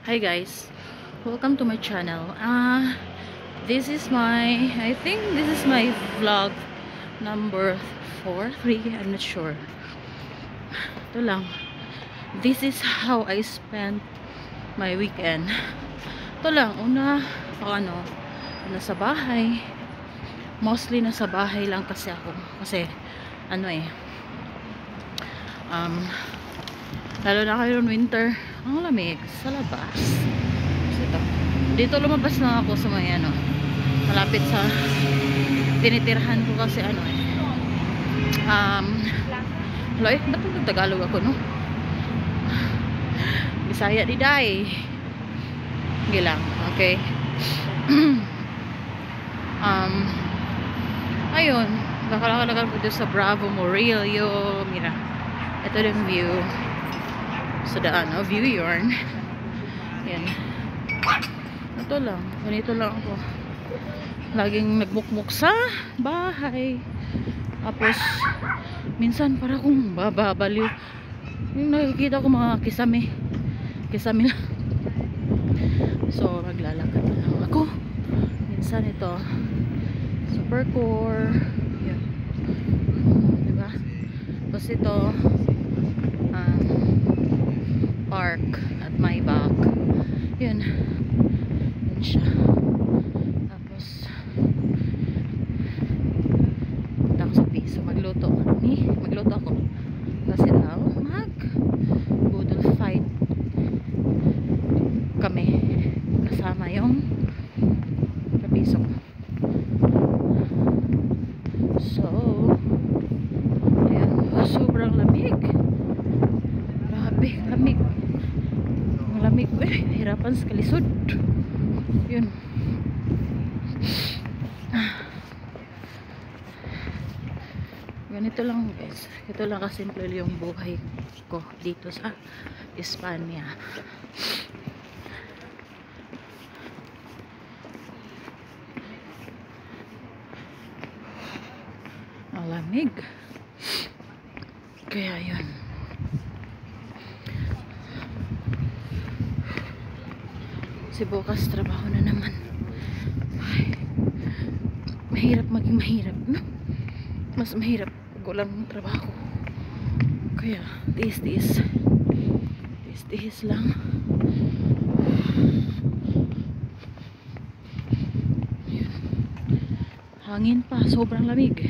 Hi guys, welcome to my channel. This is my, I think this is my vlog number 4, 3, I'm not sure. Ito lang. This is how I spend my weekend. Ito lang, una, nasa bahay. Mostly nasa bahay lang kasi ako. Kasi, lalo na kayo ng winter, ang lamig sa labas. So, dito lumabas na ako sa may malapit sa tinitirhan ko kasi ba't Tagalog ako, no? Bisaya di day. Hindi lang, okay. Ayun, nakalakalagal ko dito sa Bravo Murillo. Mira, ito yung view sa daan, view yarn. Yan, ito lang, ganito lang ako laging nagmukmuk sa bahay. Tapos minsan para kung bababaliw yung nakikita ko mga kisame lang. So maglalakad na lang ako minsan. Ito Supercore, yan, diba? Tapos ito park at my back. Yun siya. Tapos punta ako sa piso, magluto ako kasi daw budol fight kami kasama yung kapiso. So ayan, sobrang lamig, grabe lamig, hirapan sa kalisod. Yun, ganito lang guys, ito lang kasimple yung buhay ko dito sa Espanya. Ang lamig, kaya yun. Si bukas trabaho na naman. Ay, mahirap maging mahirap, no? Mas mahirap pag walang trabaho. Kaya tiis lang. Hangin pa, sobrang lamig.